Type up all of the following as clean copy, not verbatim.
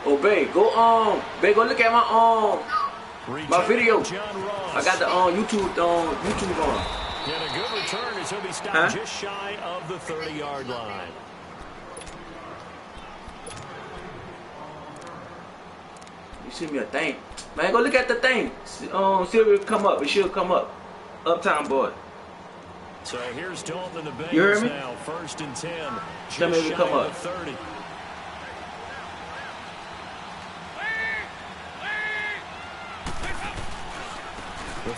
Oh, babe, go look at my video. I got the YouTube on. And a good return as he'll be stopped just shy of the 30-yard line. You see me a thing, man. Go look at the thing. See if it come up. It should come up. Uptown boy. So here's Dalton and the You heard Bengals me? now, 1st and 10. Tell me if it come up. 30.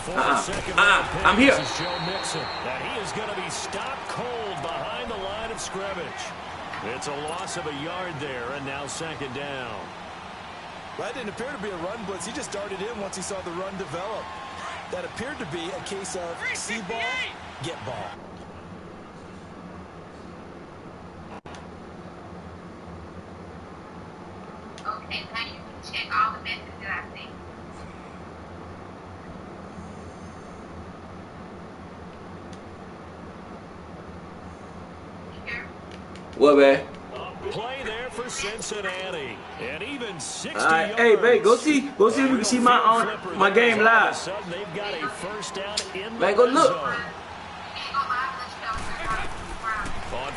I'm here. This is Joe Mixon. That he is going to be stopped cold behind the line of scrimmage. It's a loss of a yard there, and now 2nd down. That didn't appear to be a run blitz. He just darted in once he saw the run develop. That appeared to be a case of see ball, get ball. Okay, now you can check all the messages I sent. What, man? Play there for Cincinnati, and even 60 Alright, yards. hey, babe, go see if you can see my game live. They've got a first down in Man, go look.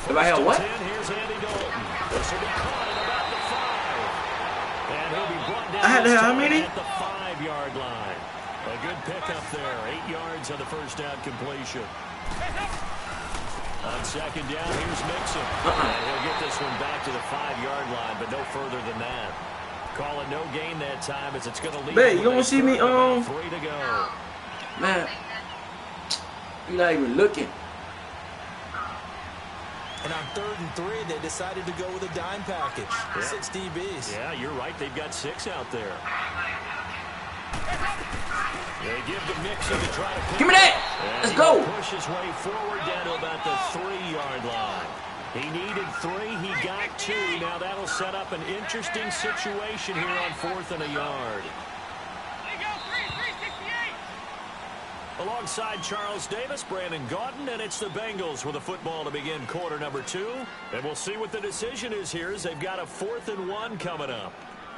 If I have what? Here's Andy Dalton. This will be caught at about the 5. And he'll be brought down I had to have how many? at the 5-yard line. A good pickup there. 8 yards on the first down completion. On 2nd down, here's Mixon. And he'll get this one back to the 5-yard line, but no further than that. Call it no gain that time as it's going to leave. Babe, you don't see me 3 to go. Man, you're not even looking. And on 3rd and 3, they decided to go with a dime package. 6 DBs. Yeah, you're right. They've got 6 out there. They give the Mixon to try to Give me that. Let's go. Push his way forward down to about the 3-yard line. He needed 3. He got 2. Now that'll set up an interesting situation here on 4th and a yard. Alongside Charles Davis, Brandon Gaudin, and it's the Bengals with the football to begin quarter number 2. And we'll see what the decision is here as they've got a 4th and 1 coming up.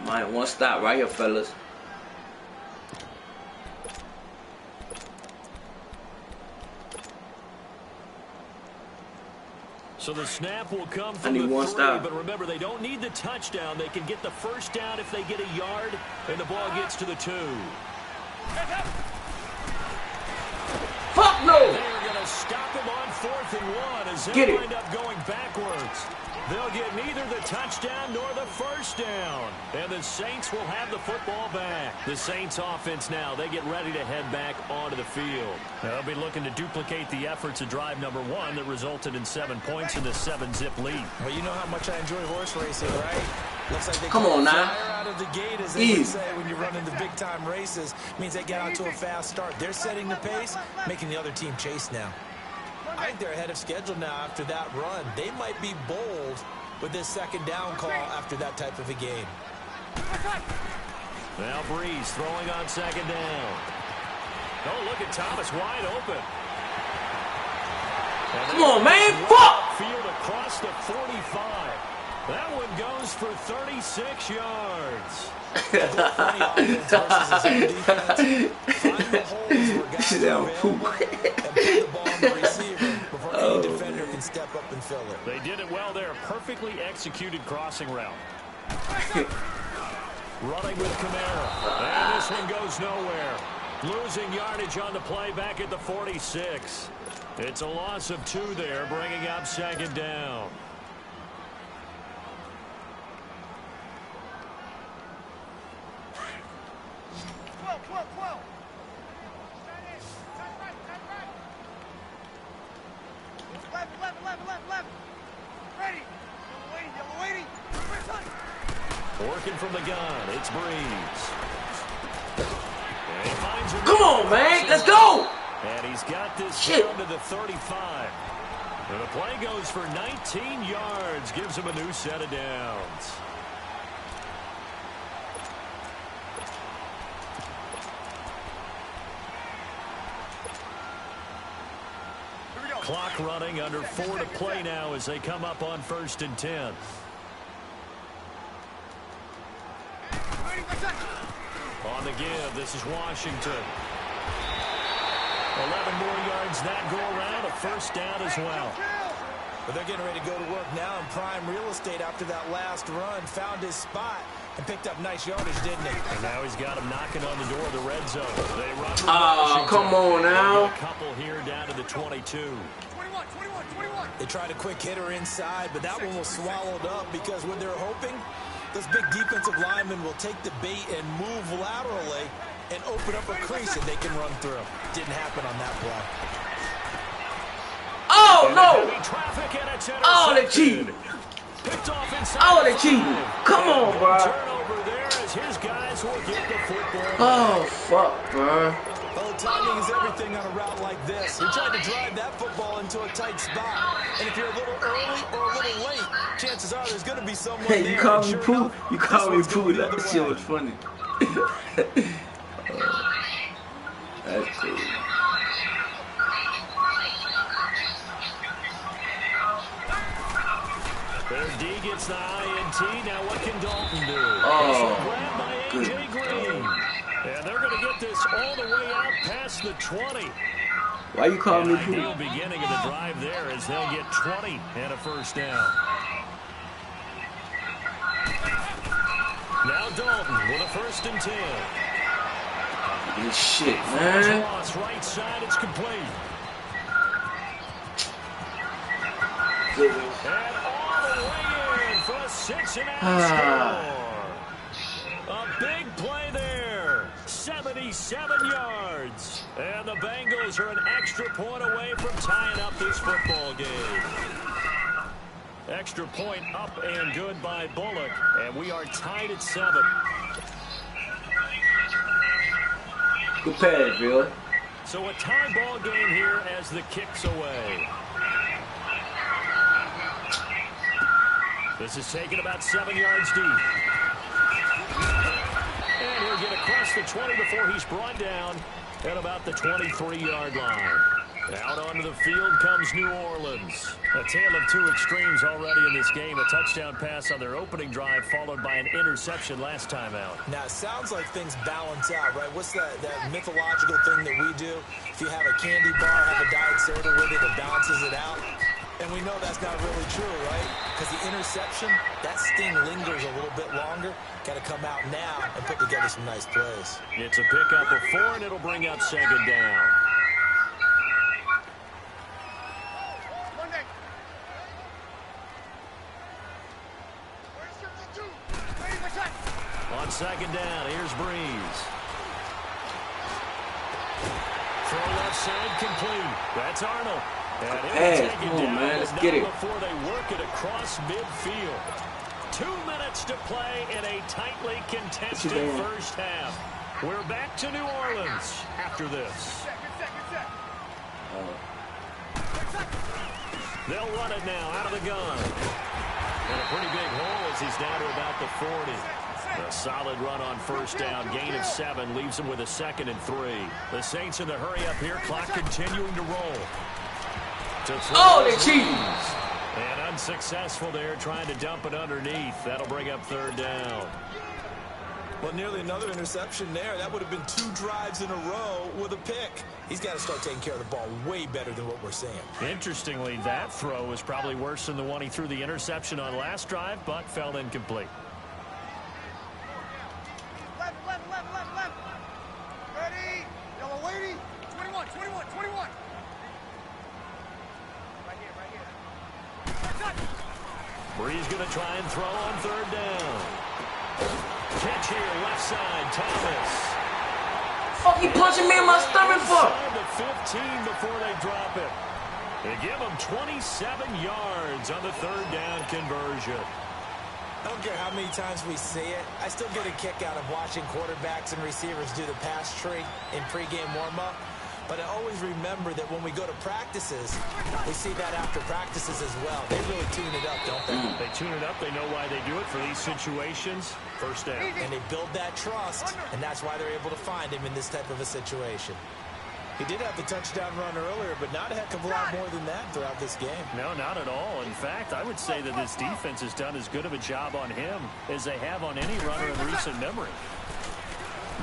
Might one stop right here, fellas. So the snap will come from the 3, but remember, they don't need the touchdown. They can get the first down if they get a yard, and the ball gets to the 2. Fuck no! They're going to stop him on 4th and 1 as they wind up going backwards. They'll get neither the touchdown nor the first down. And the Saints will have the football back. The Saints offense now, they get ready to head back onto the field. They'll be looking to duplicate the efforts of drive number 1 that resulted in 7 points in the 7-zip lead. Well, you know how much I enjoy horse racing, right? Looks like they come on now. Out of the gate, as they would say when you're running the big-time races. Means they get out to a fast start. They're setting the pace, making the other team chase now. I think they're ahead of schedule now after that run. They might be bold with this 2nd down call after that type of a game. Now Breeze throwing on 2nd down. Oh, look at Thomas wide open. Come on, man. Fuck! Field across the 45. That one goes for 36 yards. Any defender can step up and fill it. They did it well there. Perfectly executed crossing route. Running with Kamara. And this one goes nowhere. Losing yardage on the play back at the 46. It's a loss of 2 there, bringing up 2nd down. Working from the gun, it's Breeze. Come on, man, let's go! And he's got this down to the 35. And the play goes for 19 yards, gives him a new set of downs. Clock running, under 4 to play now as they come up on 1st and 10. On the give, this is Washington. 11 more yards that go around, a first down as well. But they're getting ready to go to work now in prime real estate after that last run. Found his spot and picked up nice yardage, didn't he? And now he's got him knocking on the door of the red zone. They run with Oh, come on now. a couple here down to the 22. They tried a quick hitter inside, but that one was swallowed up because what they're hoping, those big defensive linemen will take the bait and move laterally and open up a crease that they can run through. Didn't happen on that play. Oh, no. Oh, they cheating. Oh, they cheating. Come on, bro. Turnover there as his guys will get the football. Oh, fuck, bro. Well, timing is everything on a route like this. He tried to drive that football into a tight spot. And if you're a little early or a little late, chances are there's going to be someone there. Hey, you call me Pooh? You call me Pooh. That shit was funny. That's cool. Their D gets the INT. Now what can Dalton do? Oh, grabbed by A.J. Green. And they're going to get this all the way out past the 20. Why you calling me Pooh? Ideal beginning of the drive there as they'll get 20 and a first down. Now Dalton with a 1st and 10. This shit, man. Toss right side, it's complete. And all the way in for a 6-and-out score. A big play there. 77 yards. And the Bengals are an extra point away from tying up this football game. Extra point up and good by Bullock. And we are tied at 7. Good pass, Bill. So a tie ball game here as the kick's away. This is taken about 7 yards deep. And he'll get across the 20 before he's brought down at about the 23-yard line. Out onto the field comes New Orleans. A tale of two extremes already in this game. A touchdown pass on their opening drive followed by an interception last time out. Now, it sounds like things balance out, right? What's that mythological thing that we do? If you have a candy bar, have a diet soda with it, it balances it out. And we know that's not really true, right? Because the interception, that sting lingers a little bit longer. Got to come out now and put together some nice plays. It's a pickup of 4, and it'll bring up 2nd down. On 2nd down, here's Breeze. Throw left side complete. That's Arnold. And Hey, come on, man. Let's get it. Before they work it across midfield. 2 minutes to play in a tightly contested first half. We're back to New Orleans after this. They'll run it now out of the gun. And a pretty big hole as he's down to about the 40. A solid run on 1st down. Gain of 7 leaves him with a 2nd and 3. The Saints in the hurry up here. Clock continuing to roll. Oh, they're cheating. And unsuccessful there, trying to dump it underneath. That'll bring up 3rd down. Well, nearly another interception there. That would have been 2 drives in a row with a pick. He's got to start taking care of the ball way better than what we're seeing. Interestingly, that throw was probably worse than the one he threw the interception on last drive, but fell incomplete. Left. Ready. Yellow lady. 21. Breeze going to try and throw on 3rd down. Catch here, left side, Thomas. Fuck you punching me in my stomach for? To 15 before they drop it. They give him 27 yards on the 3rd down conversion. I don't care how many times we see it. I still get a kick out of watching quarterbacks and receivers do the pass tree in pregame warm-up. But I always remember that when we go to practices, we see that after practices as well. They really tune it up, don't they? They tune it up. They know why they do it for these situations. 1st down. And they build that trust, and that's why they're able to find him in this type of a situation. He did have the touchdown run earlier, but not a heck of a lot more than that throughout this game. No, not at all. In fact, I would say that this defense has done as good of a job on him as they have on any runner in recent memory.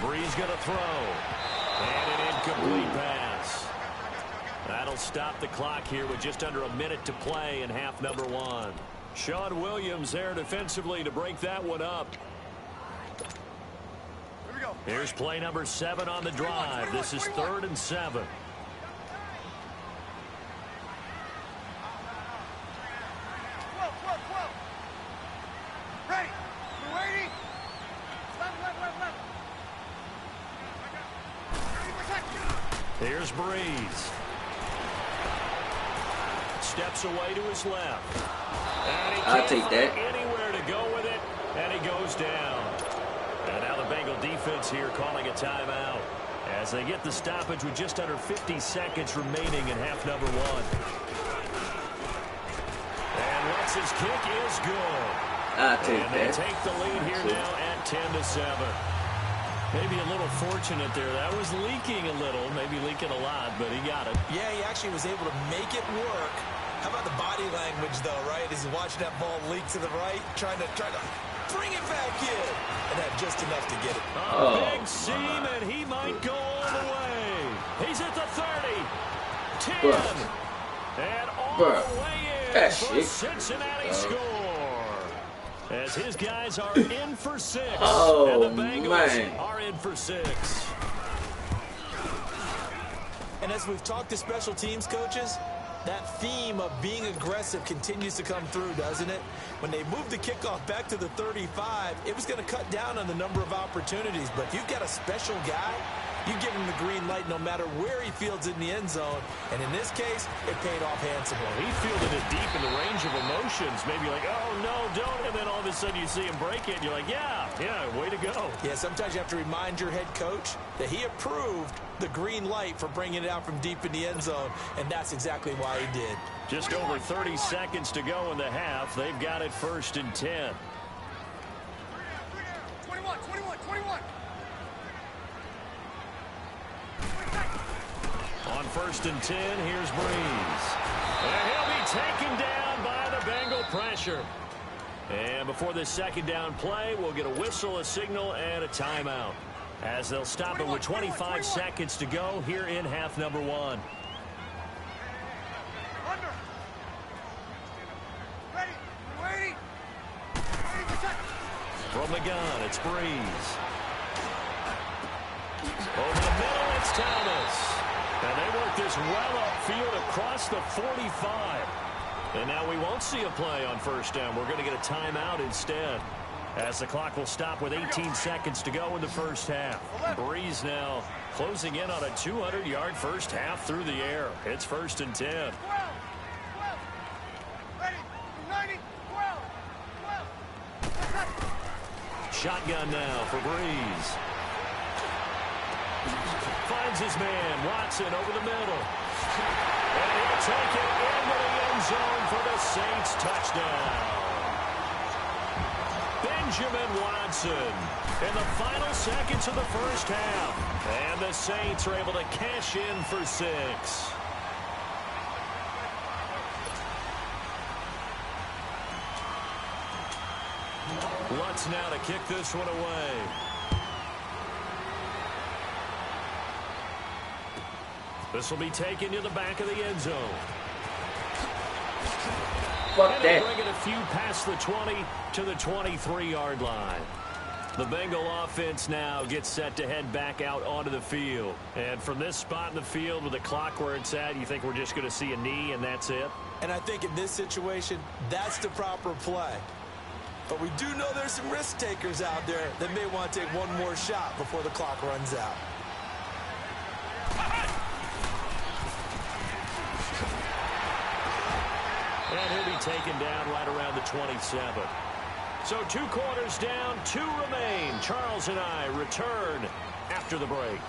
Breeze going to throw. And an incomplete pass. That'll stop the clock here with just under a minute to play in half number one. Sean Williams there defensively to break that one up. Here's play number 7 on the drive. This is 3rd and 7. 12. Ready. You ready? Left. Here's Breeze. Steps away to his left. And he I'll take that. Anywhere to go with it, and he goes down. And now the Bengal defense here calling a timeout as they get the stoppage with just under 50 seconds remaining in half number one. And Lutz's kick is good. I'll take and they that. take the lead here now at 10-7. Maybe a little fortunate there. That was leaking a little, maybe leaking a lot, but he got it. Yeah, he actually was able to make it work. How about the body language, though, right? As he's watching that ball leak to the right, trying to bring it back in. And had just enough to get it. Big seam, and he might go all the way. He's at the 30, 10, and all the way in for a Cincinnati score. As his guys are in for 6, and the Bengals are in for 6. And as we've talked to special teams coaches, that theme of being aggressive continues to come through, doesn't it? When they moved the kickoff back to the 35, it was going to cut down on the number of opportunities. But if you've got a special guy, you give him the green light no matter where he fields in the end zone. And in this case, it paid off handsomely. He fielded it deep in the range of emotions. Maybe like, oh, no, don't. And then all of a sudden you see him break it. And you're like, yeah, way to go. Yeah, sometimes you have to remind your head coach that he approved the green light for bringing it out from deep in the end zone. And that's exactly why he did. Just over 30 seconds to go in the half. They've got it 1st and 10. 21. On 1st and 10, here's Breeze. And he'll be taken down by the Bengal pressure. And before this second down play, we'll get a whistle, a signal, and a timeout. As they'll stop it with 25 seconds to go here in half number one. Under. Ready. From the gun, it's Breeze. Over the middle, it's Thomas. And they work this well upfield across the 45. And now we won't see a play on 1st down. We're going to get a timeout instead. As the clock will stop with 18 seconds to go in the first half. Breeze now closing in on a 200-yard first half through the air. It's 1st and 10. 12. Ready. 90. 12. Shotgun now for Breeze. Finds his man, Watson, over the middle. And he'll take it into the end zone for the Saints touchdown. Benjamin Watson in the final seconds of the first half. And the Saints are able to cash in for 6. Lutz now to kick this one away. This will be taken to the back of the end zone. Fuck that. Bring it a few past the 20 to the 23-yard line. The Bengal offense now gets set to head back out onto the field. And from this spot in the field with the clock where it's at, you think we're just going to see a knee and that's it? And I think in this situation, that's the proper play. But we do know there's some risk takers out there that may want to take one more shot before the clock runs out. And he'll be taken down right around the 27. So 2 quarters down, 2 remain. Charles and I return after the break.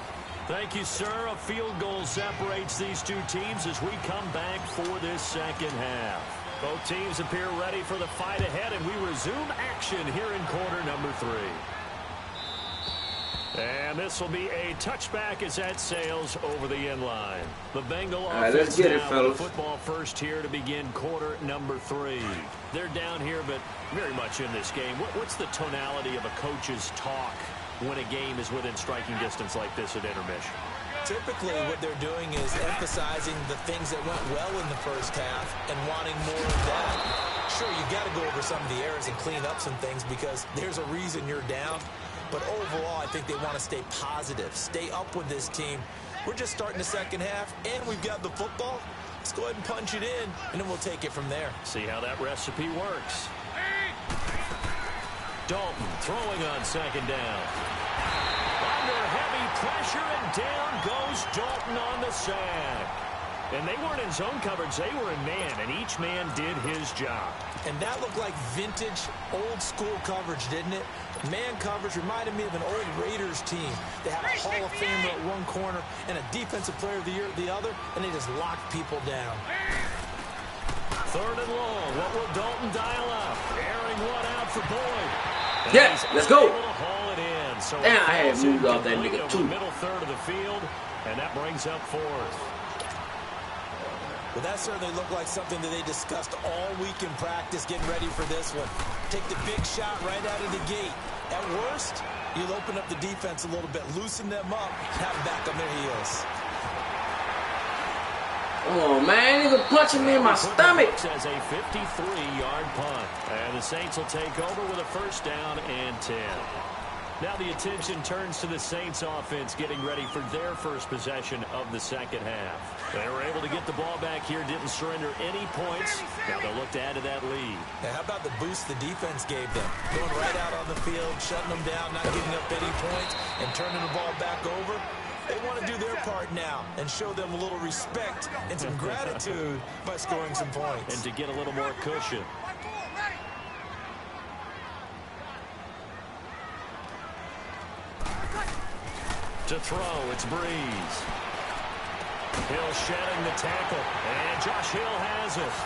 Thank you, sir. A field goal separates these two teams as we come back for this second half. Both teams appear ready for the fight ahead, and we resume action here in quarter number 3. And this will be a touchback as that sails over the end line. The Bengal right, let's get it, fellas. Football first here to begin quarter number 3. They're down here, but very much in this game. What's the tonality of a coach's talk when a game is within striking distance like this at intermission? Typically, what they're doing is emphasizing the things that went well in the first half and wanting more of that. Sure, you got to go over some of the errors and clean up some things because there's a reason you're down. But overall, I think they want to stay positive, stay up with this team. We're just starting the second half, and we've got the football. Let's go ahead and punch it in, and then we'll take it from there. See how that recipe works. Dalton throwing on second down. Under heavy pressure, and down goes Dalton on the sack. And they weren't in zone coverage. They were in man, and each man did his job. And that looked like vintage, old-school coverage, didn't it? Man coverage reminded me of an old Raiders team. They had a Hall of Famer at one corner and a Defensive Player of the Year at the other, and they just locked people down. Third and long. What will Dalton dial up? Airing one out for Boyd. Yes, let's go. Able to haul it in. So damn, I had moved off that nigga too. Middle third of the field, and that brings up 4th. Well, that certainly looked like something that they discussed all week in practice, getting ready for this one. Take the big shot right out of the gate. At worst, you'll open up the defense a little bit, loosen them up, have them back on their heels. Oh, man, nigga punching me in my stomach. As a 53-yard punt. And the Saints will take over with a first down and 10. Now the attention turns to the Saints offense getting ready for their first possession of the second half. They were able to get the ball back here, didn't surrender any points. Now they'll look to add to that lead. Now, how about the boost the defense gave them? Going right out on the field, shutting them down, not giving up any points, and turning the ball back over. They want to do their part now and show them a little respect and some gratitude by scoring some points. And to get a little more cushion. To throw, it's Breeze. Hill shedding the tackle, and Josh Hill has it.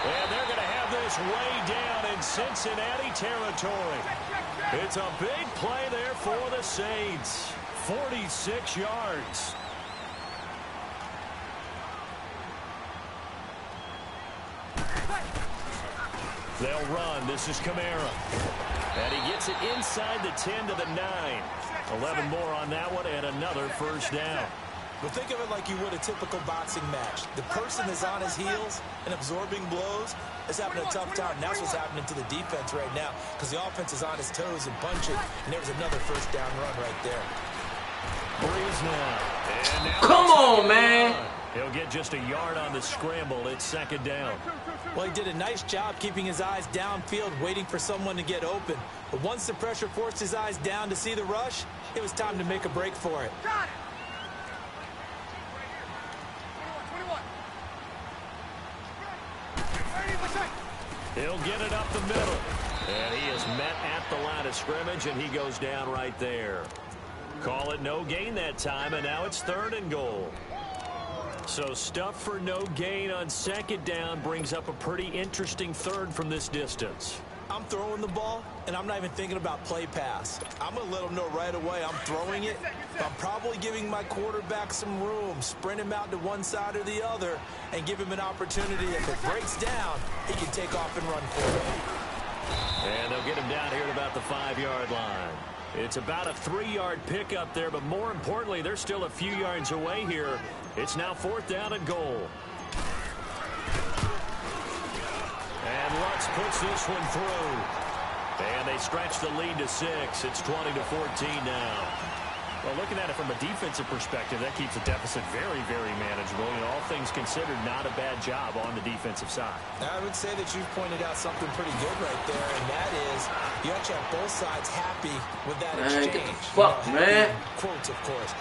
And they're going to have this way down in Cincinnati territory. It's a big play there for the Saints. 46 yards. They'll run. This is Kamara. And he gets it inside the 10 to the 9. 11 more on that one and another first down. Well, think of it like you would a typical boxing match. The person is on his heels and absorbing blows is having a tough time. And that's what's happening to the defense right now because the offense is on his toes and punching. And there's another first down run right there. Breeze now. And now come on, man. He'll get just a yard on the scramble. It's second down. Well, he did a nice job keeping his eyes downfield, waiting for someone to get open. But once the pressure forced his eyes down to see the rush, it was time to make a break for it. Got it. 21. He'll get it up the middle. And he is met at the line of scrimmage, and he goes down right there. Call it no gain that time, and now it's 3rd and goal. So stuff for no gain on second down brings up a pretty interesting third from this distance. I'm throwing the ball, and I'm not even thinking about play pass. I'm going to let them know right away I'm throwing it. But I'm probably giving my quarterback some room, sprint him out to one side or the other, and give him an opportunity. If it breaks down, he can take off and run for it. And they'll get him down here at about the 5-yard line. It's about a 3-yard pickup there, but more importantly, they're still a few yards away here. It's now 4th down and goal. And Lutz puts this one through. And they stretch the lead to 6. It's 20-14 now. Well, looking at it from a defensive perspective, that keeps the deficit very, very manageable. And all things considered, not a bad job on the defensive side. I would say that you've pointed out something pretty good right there, and that is you actually have both sides happy with that exchange. Fuck, man. Quotes, of course.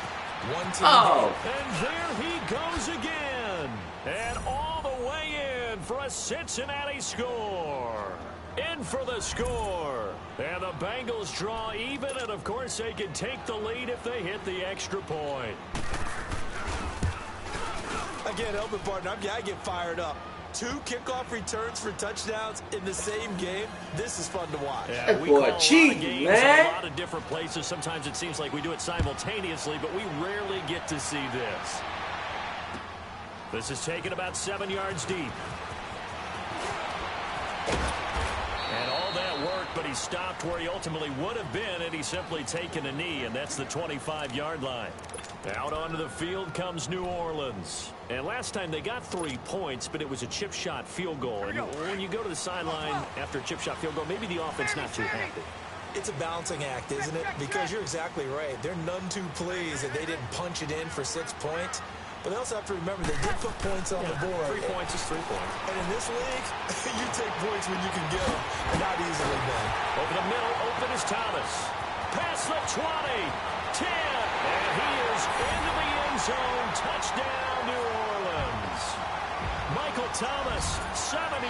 One team. Oh. And there he goes again. And all the way in for a Cincinnati score. In for the score. And the Bengals draw even, and of course they can take the lead if they hit the extra point. I can't help it, partner. I get fired up. 2 kickoff returns for touchdowns in the same game. This is fun to watch. Yeah, that we boy call a lot of cheating, games man. in a lot of different places. Sometimes it seems like we do it simultaneously, but we rarely get to see this. This is taken about 7 yards deep. And all that work, but he stopped where he ultimately would have been had he simply taken a knee, and that's the 25-yard line. Out onto the field comes New Orleans. And last time they got 3 points, but it was a chip shot field goal. And when you go to the sideline after a chip shot field goal, maybe the offense not too happy. It's a balancing act, isn't it? Because you're exactly right. They're none too pleased that they didn't punch it in for 6 points. But they also have to remember they did put points on the board. 3 points is 3 points. And in this league, you take points when you can get them. Not easily done. Over the middle, open is Thomas. Past the 20, 10, and he is into the end zone. Touchdown, New Orleans. Michael Thomas, 75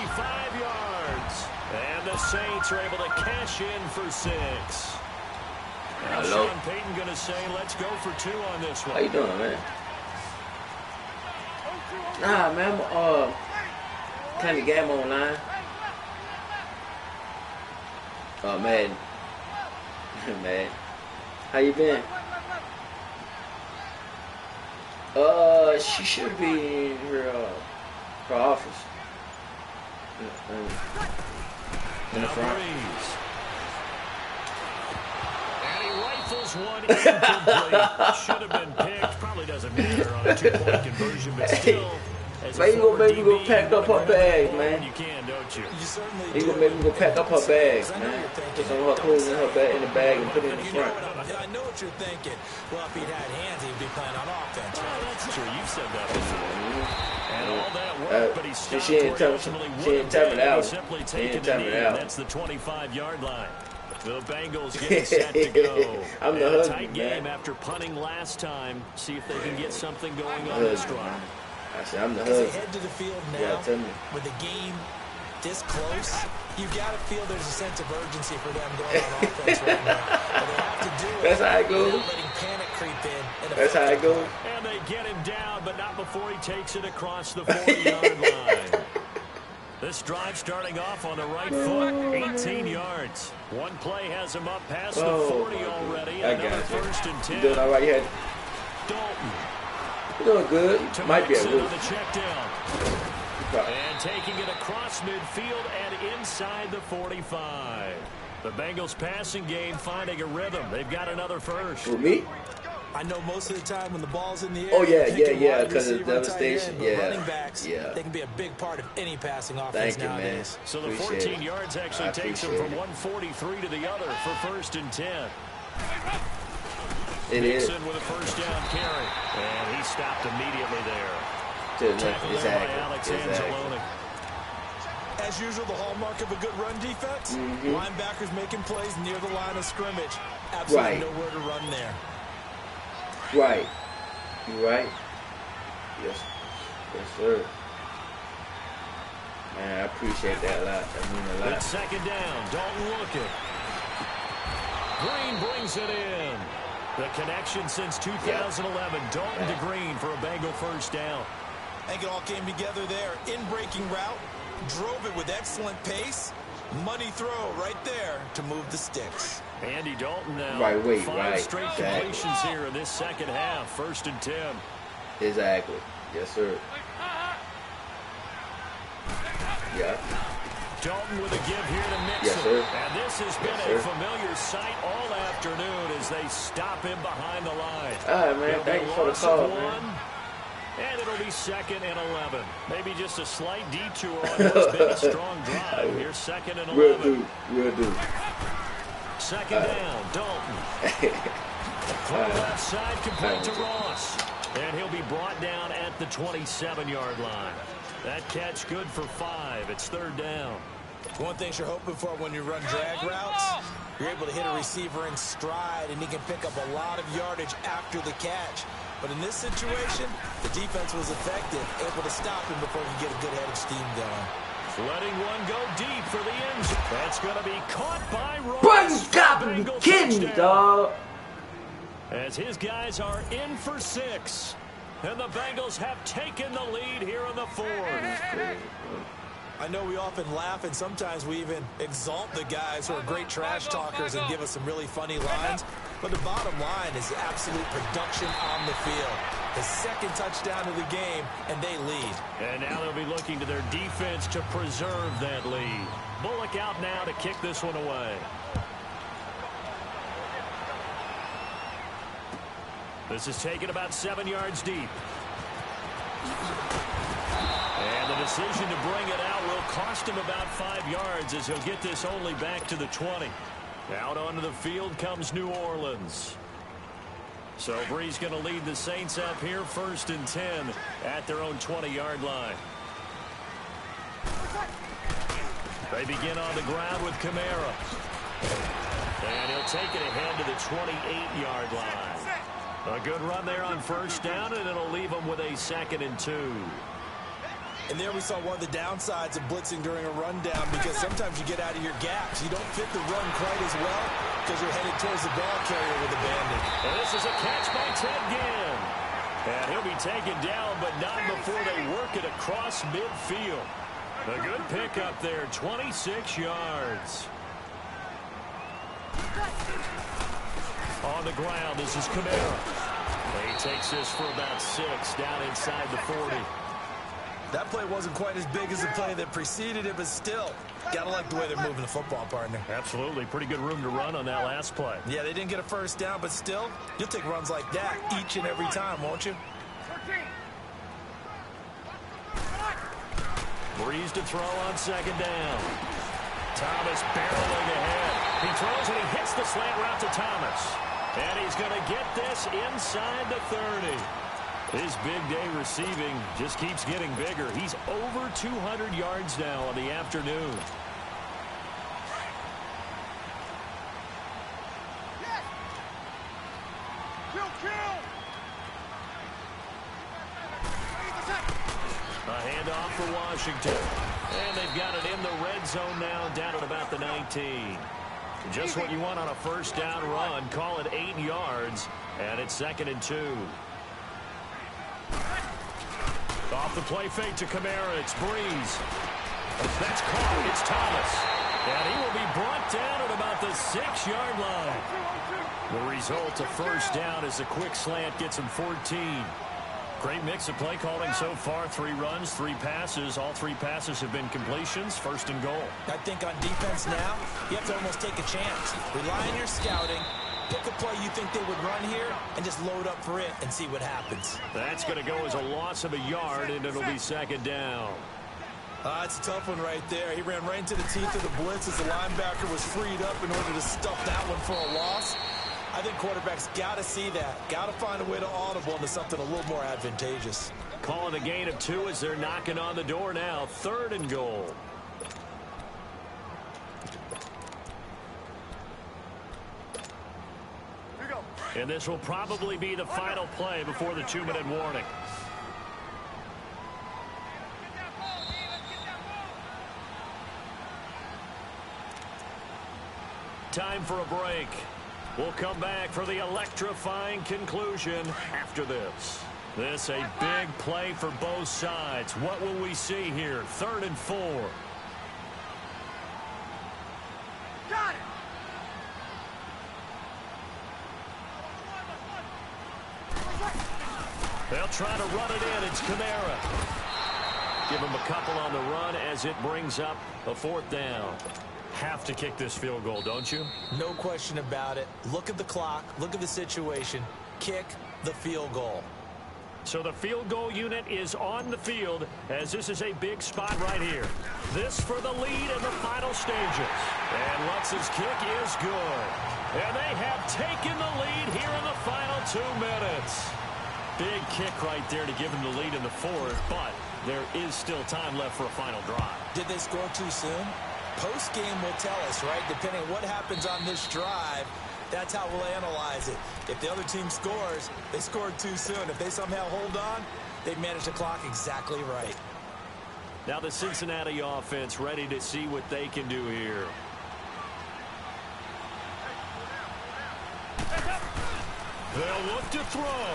yards. And the Saints are able to cash in for 6. Now Sean Payton going to say, let's go for 2 on this one. How you doing, man? Nah, man, I'm kind of game online. Oh, man. Man. How you been? She should be in her office. In the front. And he rifles one incomplete. Should have been picked. Probably doesn't matter on a 2-point conversion, but still. Man, you gonna make me go pack up her bag, man. You can, don't you? You certainly You do. gonna make me go pack up her bag, man. Put some of her clothes in her bag, in the bag, and put it in the front. I know what you're thinking. Well, if he'd had hands, he'd be playing on offense. Well, that's true. You've said that before. And all that work, but he stopped she ain't where he tell me- ultimately she would ain't have tell me been. that He's one. simply She ain't taken tell the me knee, that and one. that's the 25-yard line. The Bengals getting set to go. I'm the And a husband, tight game man. after punting last time. See if they can get something going on this drive. I said, I'm the As they husband. head to the field Yeah, now, tell me. with the game this close, you got to feel there's a sense of urgency for them going on offense right now. But they have to do it. That's how it goes. without letting panic creep in. And That's how it goes. And they get him down, but not before he takes it across the 40-yard line. This drive starting off on the right foot, 18 yards. One play has him up past the 40 already. I Another got you. first and 10. You doing all right? You had, Dalton you're doing good. to Might be a Mixon little. on the check down. And taking it across midfield and inside the 45. The Bengals passing game finding a rhythm. They've got another first. With me? I know most of the time when the ball's in the air, Oh, yeah, you think yeah, wide 'cause of receiver and tight devastation. end, but Yeah, running backs, yeah. they can be a big part of any passing offense Thank you, man. nowadays. So the Appreciate 14 it. yards actually I takes him appreciate from it. 143 to the other for first and 10. It is. Mixon with a first down carry. And he stopped immediately there. To the left. Tackled there by Exactly. Alex Exactly. Anzalone. As usual, the hallmark of a good run defense, linebackers making plays near the line of scrimmage. Absolutely Right. nowhere to run there. Right. You right? Yes. Yes, sir. Man, I appreciate that a lot. That means a lot. It's second down. Dalton looking. Green brings it in. The connection since 2011. Dalton to Green for a Bengal first down. I think it all came together there. In-breaking route, drove it with excellent pace. Money throw right there to move the sticks. Andy Dalton now. Right, wait, 5 right, straight exactly. completions here in this second half. First and 10. Exactly. Yes, sir. Yeah. Dalton with a give here to Mixon. Yes, sir. And this has been Yes, a sir. familiar sight all afternoon as they stop him behind the line. All right, man. It'll be Thank you a for the loss of call, 1, man. and it'll be second and 11. Maybe just a slight detour on what's been a strong drive. Here's second and Real 11. dude. Real dude. Second down, Dalton. From the left side, complete to Ross. And he'll be brought down at the 27-yard line. That catch good for 5. It's third down. One thing you're hoping for when you run drag routes, you're able to hit a receiver in stride, and he can pick up a lot of yardage after the catch. But in this situation, the defense was effective, able to stop him before he could get a good head of steam going. Letting one go deep for the end zone. That's going to be caught by Ross. Bun got me kidding, dog. As his guys are in for 6. And the Bengals have taken the lead here in the fourth. I know we often laugh, and sometimes we even exalt the guys who are great trash talkers and give us some really funny lines. But the bottom line is absolute production on the field. The second touchdown of the game, and they lead. And now they'll be looking to their defense to preserve that lead. Bullock out now to kick this one away. This is taken about 7 yards deep. And the decision to bring it out will cost him about 5 yards as he'll get this only back to the 20. Out onto the field comes New Orleans. So Bree's going to lead the Saints up here 1st and 10 at their own 20-yard line. They begin on the ground with Kamara. And he'll take it ahead to the 28-yard line. A good run there on 1st down, and it'll leave them with a 2nd and 2. And there we saw one of the downsides of blitzing during a rundown, because sometimes you get out of your gaps. You don't fit the run quite as well because you're headed towards the ball carrier with a bandit. And this is a catch by Ted Ginn. And he'll be taken down, but not before they work it across midfield. A good pickup there, 26 yards. On the ground, this is Kamara. He takes this for about 6 down inside the 40. That play wasn't quite as big as the play that preceded it, but still, gotta like the way they're moving the football, partner. Absolutely. Pretty good room to run on that last play. Yeah, they didn't get a 1st down, but still, you'll take runs like that each and every time, won't you? Breeze to throw on 2nd down. Thomas barreling ahead. He throws and he hits the slant route to Thomas. And he's going to get this inside the 30. His big day receiving just keeps getting bigger. He's over 200 yards now on the afternoon. A handoff for Washington. And they've got it in the red zone now, down at about the 19. Just what you want on a 1st down run. Call it 8 yards, and it's 2nd and 2. Off the play fake to Kamara, it's Breeze. That's caught, it's Thomas. And he will be brought down at about the 6-yard line. The result, a 1st down as a quick slant gets him 14. Great mix of play calling so far. 3 runs, 3 passes. All 3 passes have been completions. 1st and goal. I think on defense now, you have to almost take a chance. Rely on your scouting. Pick a play you think they would run here and just load up for it and see what happens. That's going to go as a loss of a yard, and it'll be 2nd down. It's a tough one right there. He ran right into the teeth of the blitz as the linebacker was freed up in order to stuff that one for a loss. I think quarterbacks got to see that. Got to find a way to audible into something a little more advantageous. Calling a gain of 2 as they're knocking on the door now. 3rd and goal. And this will probably be the final play before the 2-minute warning. Time for a break. We'll come back for the electrifying conclusion after this. This a big play for both sides. What will we see here? 3rd and 4. Got it. They'll try to run it in. It's Kamara. Give him a couple on the run as it brings up a 4th down. Have to kick this field goal, don't you? No question about it. Look at the clock. Look at the situation. Kick the field goal. So the field goal unit is on the field as this is a big spot right here. This for the lead in the final stages. And Lutz's kick is good. And they have taken the lead here in the final 2 minutes. Big kick right there to give them the lead in the 4th, but there is still time left for a final drive. Did they score too soon? Post-game will tell us, right? Depending on what happens on this drive, that's how we'll analyze it. If the other team scores, they scored too soon. If they somehow hold on, they manage the clock exactly right. Now the Cincinnati offense ready to see what they can do here. They'll look to throw.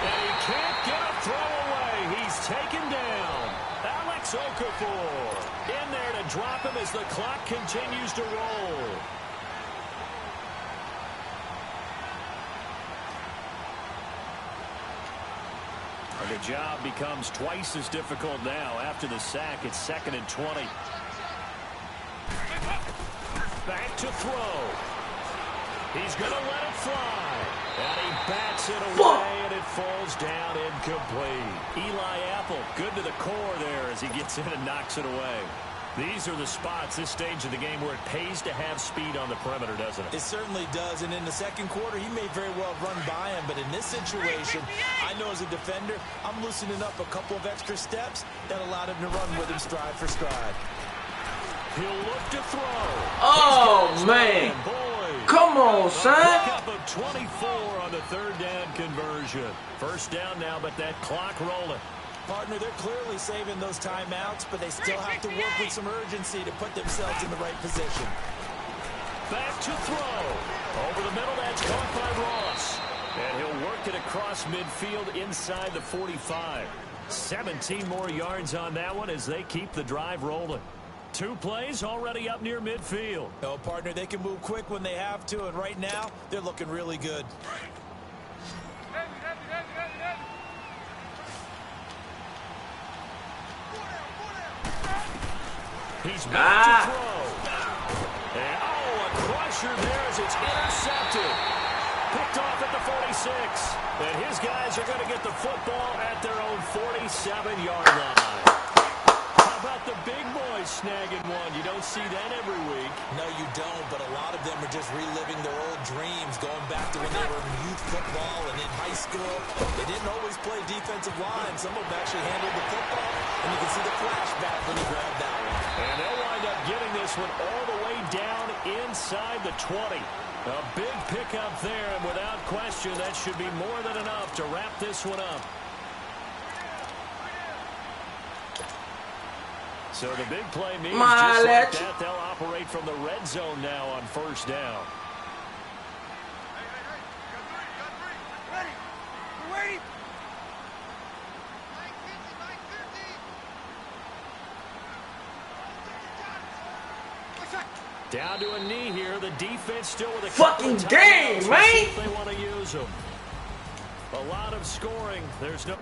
And he can't get a throw away. He's taken down. Alex Okafor in there to drop him as the clock continues to roll. The job becomes twice as difficult now. After the sack, it's 2nd and 20. Back to throw. He's going to let it fly. And he bats it away, and it falls down incomplete. Eli Apple, good to the core there as he gets in and knocks it away. These are the spots, this stage of the game, where it pays to have speed on the perimeter, doesn't it? It certainly does, and in the second quarter, he may very well run by him, but in this situation, I know as a defender, I'm loosening up a couple of extra steps that allowed him to run with him stride for stride. He'll look to throw. Oh, man. Come on, son. Pickup of 24 on the 3rd down conversion. First down now, but that clock rolling. Partner, they're clearly saving those timeouts, but they still have to work with some urgency to put themselves in the right position. Back to throw. Over the middle, that's caught by Ross. And he'll work it across midfield inside the 45. 17 more yards on that one as they keep the drive rolling. 2 plays already up near midfield. No, partner, they can move quick when they have to, and right now, they're looking really good. He's back to throw. And, a crusher there as it's intercepted. Picked off at the 46. And his guys are going to get the football at their own 47-yard line. How about the big boys snagging one? You don't see that every week. No, you don't, but a lot of them are just reliving their old dreams, going back to when they were in youth football and in high school. They didn't always play defensive line. Some of them actually handled the football, and you can see the flashback when he grabbed that one. And they'll wind up getting this one all the way down inside the 20. A big pickup there, and without question, that should be more than enough to wrap this one up. So the big play means just like that, they'll operate from the red zone now on 1st down. Ready. We're waiting. Down to a knee here. The defense still with a fucking game, man. They want to use them. A lot of scoring. There's no...